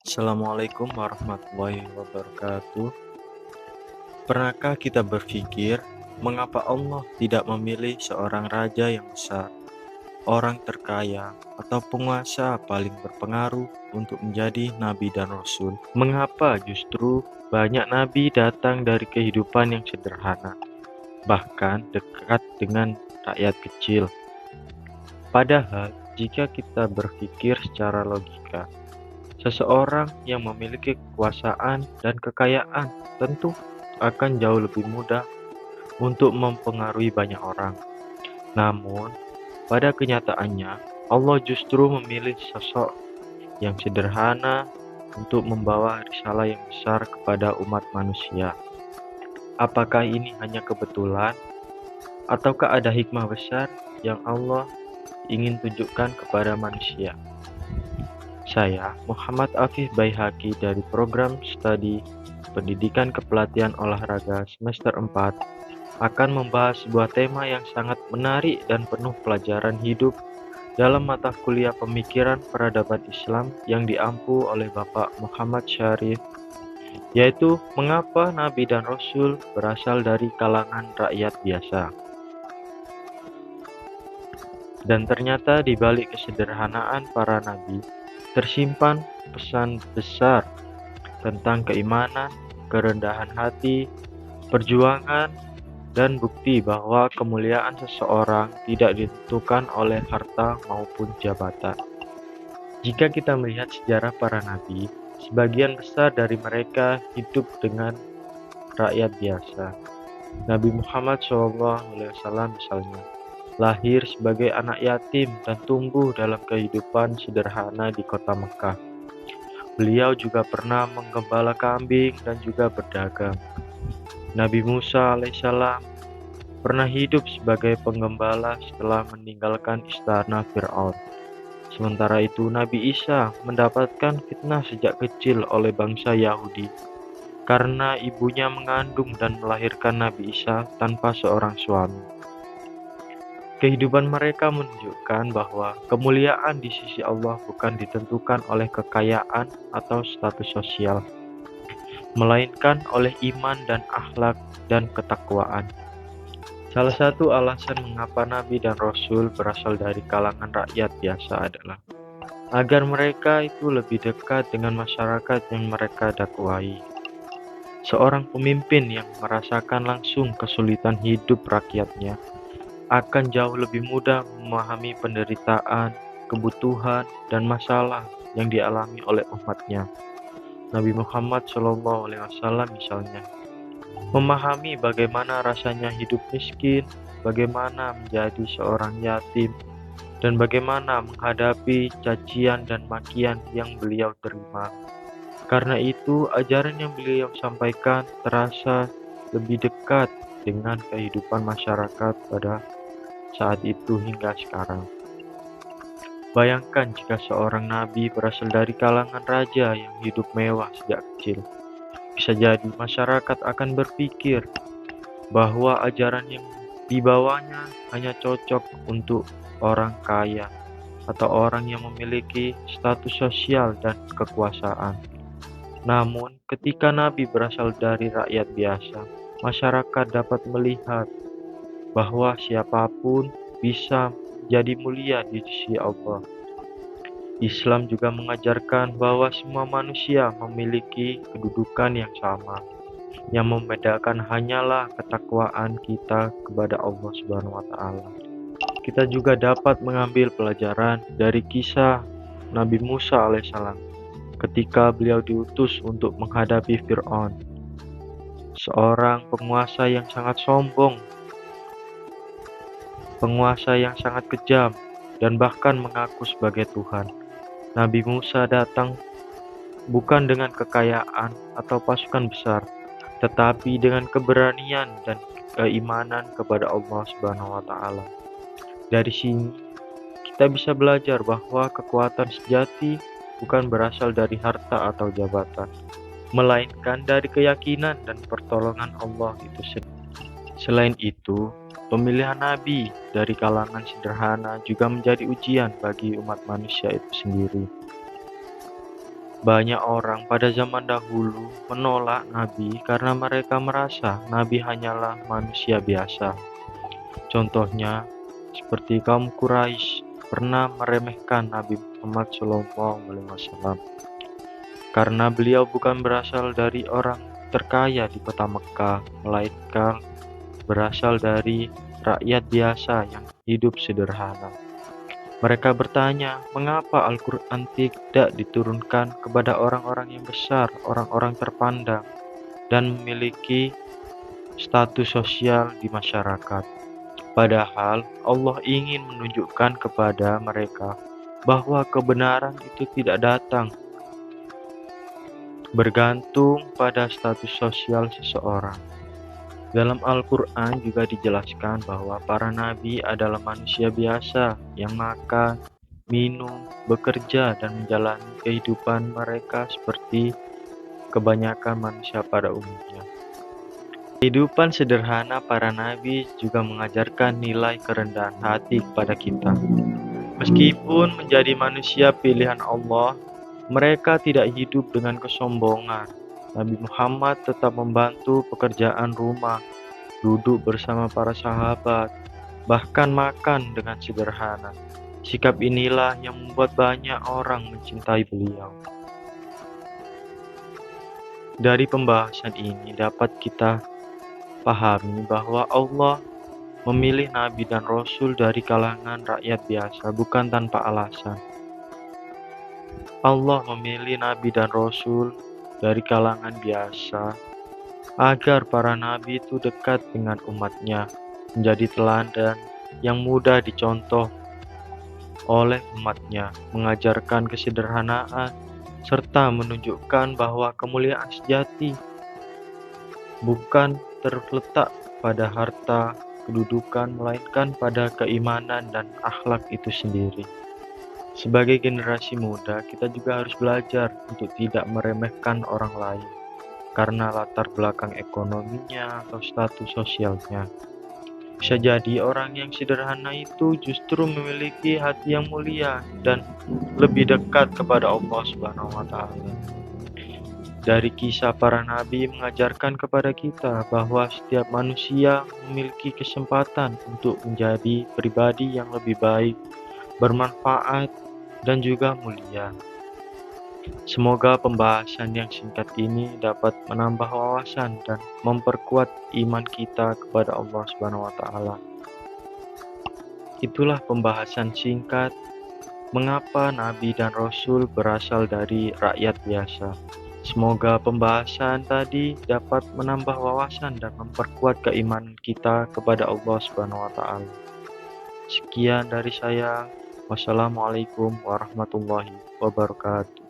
Assalamualaikum warahmatullahi wabarakatuh. Pernahkah kita berpikir, mengapa Allah tidak memilih seorang raja yang besar, orang terkaya, atau penguasa paling berpengaruh untuk menjadi nabi dan rasul? Mengapa justru banyak nabi datang dari kehidupan yang sederhana, bahkan dekat dengan rakyat kecil? Padahal, jika kita berpikir secara logika, seseorang yang memiliki kekuasaan dan kekayaan tentu akan jauh lebih mudah untuk mempengaruhi banyak orang. Namun, pada kenyataannya, Allah justru memilih sosok yang sederhana untuk membawa risalah yang besar kepada umat manusia. Apakah ini hanya kebetulan, ataukah ada hikmah besar yang Allah ingin tunjukkan kepada manusia? Saya, Muhammad Afif Baihaqi dari program studi Pendidikan Kepelatihan Olahraga semester 4 akan membahas sebuah tema yang sangat menarik dan penuh pelajaran hidup dalam mata kuliah Pemikiran Peradaban Islam yang diampu oleh Bapak Muhammad Syarif, yaitu mengapa Nabi dan Rasul berasal dari kalangan rakyat biasa. Dan ternyata di balik kesederhanaan para nabi tersimpan pesan besar tentang keimanan, kerendahan hati, perjuangan, dan bukti bahwa kemuliaan seseorang tidak ditentukan oleh harta maupun jabatan. Jika kita melihat sejarah para nabi, sebagian besar dari mereka hidup dengan rakyat biasa. Nabi Muhammad SAW misalnya, lahir sebagai anak yatim dan tumbuh dalam kehidupan sederhana di kota Mekah. Beliau juga pernah menggembala kambing dan juga berdagang. Nabi Musa alaihissalam pernah hidup sebagai penggembala setelah meninggalkan istana Fir'aun. Sementara itu Nabi Isa mendapatkan fitnah sejak kecil oleh bangsa Yahudi karena ibunya mengandung dan melahirkan Nabi Isa tanpa seorang suami. Kehidupan mereka menunjukkan bahwa kemuliaan di sisi Allah bukan ditentukan oleh kekayaan atau status sosial, melainkan oleh iman dan akhlak dan ketakwaan. Salah satu alasan mengapa Nabi dan Rasul berasal dari kalangan rakyat biasa adalah agar mereka itu lebih dekat dengan masyarakat yang mereka dakwai. Seorang pemimpin yang merasakan langsung kesulitan hidup rakyatnya akan jauh lebih mudah memahami penderitaan, kebutuhan, dan masalah yang dialami oleh umatnya. Nabi Muhammad SAW misalnya, memahami bagaimana rasanya hidup miskin, bagaimana menjadi seorang yatim, dan bagaimana menghadapi cacian dan makian yang beliau terima. Karena itu, ajaran yang beliau sampaikan terasa lebih dekat dengan kehidupan masyarakat pada saat itu hingga sekarang. Bayangkan jika seorang nabi berasal dari kalangan raja yang hidup mewah sejak kecil. Bisa jadi masyarakat akan berpikir bahwa ajaran yang dibawanya hanya cocok untuk orang kaya atau orang yang memiliki status sosial dan kekuasaan. Namun, ketika nabi berasal dari rakyat biasa, masyarakat dapat melihat bahwa siapapun bisa jadi mulia di sisi Allah. Islam juga mengajarkan bahwa semua manusia memiliki kedudukan yang sama. Yang membedakan hanyalah ketakwaan kita kepada Allah Subhanahu wa taala. Kita juga dapat mengambil pelajaran dari kisah Nabi Musa alaihissalam ketika beliau diutus untuk menghadapi Fir'aun, seorang penguasa yang sangat sombong, penguasa yang sangat kejam, dan bahkan mengaku sebagai Tuhan. Nabi Musa datang bukan dengan kekayaan atau pasukan besar, tetapi dengan keberanian dan keimanan kepada Allah Subhanahu wa taala. Dari sini kita bisa belajar bahwa kekuatan sejati bukan berasal dari harta atau jabatan, melainkan dari keyakinan dan pertolongan Allah itu sendiri. Selain itu, pemilihan nabi dari kalangan sederhana juga menjadi ujian bagi umat manusia itu sendiri. Banyak orang pada zaman dahulu menolak Nabi karena mereka merasa Nabi hanyalah manusia biasa. Contohnya, seperti kaum Quraisy pernah meremehkan Nabi Muhammad SAW karena beliau bukan berasal dari orang terkaya di kota Mekah, melainkan berasal dari rakyat biasa yang hidup sederhana. Mereka bertanya, mengapa Al-Quran tidak diturunkan kepada orang-orang yang besar, orang-orang terpandang, dan memiliki status sosial di masyarakat. Padahal Allah ingin menunjukkan kepada mereka bahwa kebenaran itu tidak datang bergantung pada status sosial seseorang. Dalam Al-Quran juga dijelaskan bahwa para nabi adalah manusia biasa yang makan, minum, bekerja, dan menjalani kehidupan mereka seperti kebanyakan manusia pada umumnya. Kehidupan sederhana para nabi juga mengajarkan nilai kerendahan hati kepada kita. Meskipun menjadi manusia pilihan Allah, mereka tidak hidup dengan kesombongan. Nabi Muhammad tetap membantu pekerjaan rumah, duduk bersama para sahabat, bahkan makan dengan sederhana. Sikap inilah yang membuat banyak orang mencintai beliau. Dari pembahasan ini dapat kita pahami bahwa Allah memilih nabi dan rasul dari kalangan rakyat biasa bukan tanpa alasan. Allah memilih nabi dan rasul dari kalangan biasa agar para nabi itu dekat dengan umatnya, menjadi teladan yang mudah dicontoh oleh umatnya, mengajarkan kesederhanaan, serta menunjukkan bahwa kemuliaan sejati bukan terletak pada harta, kedudukan, melainkan pada keimanan dan akhlak itu sendiri. Sebagai generasi muda, kita juga harus belajar untuk tidak meremehkan orang lain karena latar belakang ekonominya atau status sosialnya. Bisa jadi orang yang sederhana itu justru memiliki hati yang mulia dan lebih dekat kepada Allah Subhanahu wa Ta'ala. Dari kisah para nabi mengajarkan kepada kita bahwa setiap manusia memiliki kesempatan untuk menjadi pribadi yang lebih baik, bermanfaat, dan juga mulia. Semoga pembahasan yang singkat ini dapat menambah wawasan dan memperkuat iman kita kepada Allah Subhanahu wa Ta'ala. Itulah pembahasan singkat mengapa nabi dan rasul berasal dari rakyat biasa. Semoga pembahasan tadi dapat menambah wawasan dan memperkuat keimanan kita kepada Allah Subhanahu wa Ta'ala. Sekian dari saya. Wassalamualaikum warahmatullahi wabarakatuh.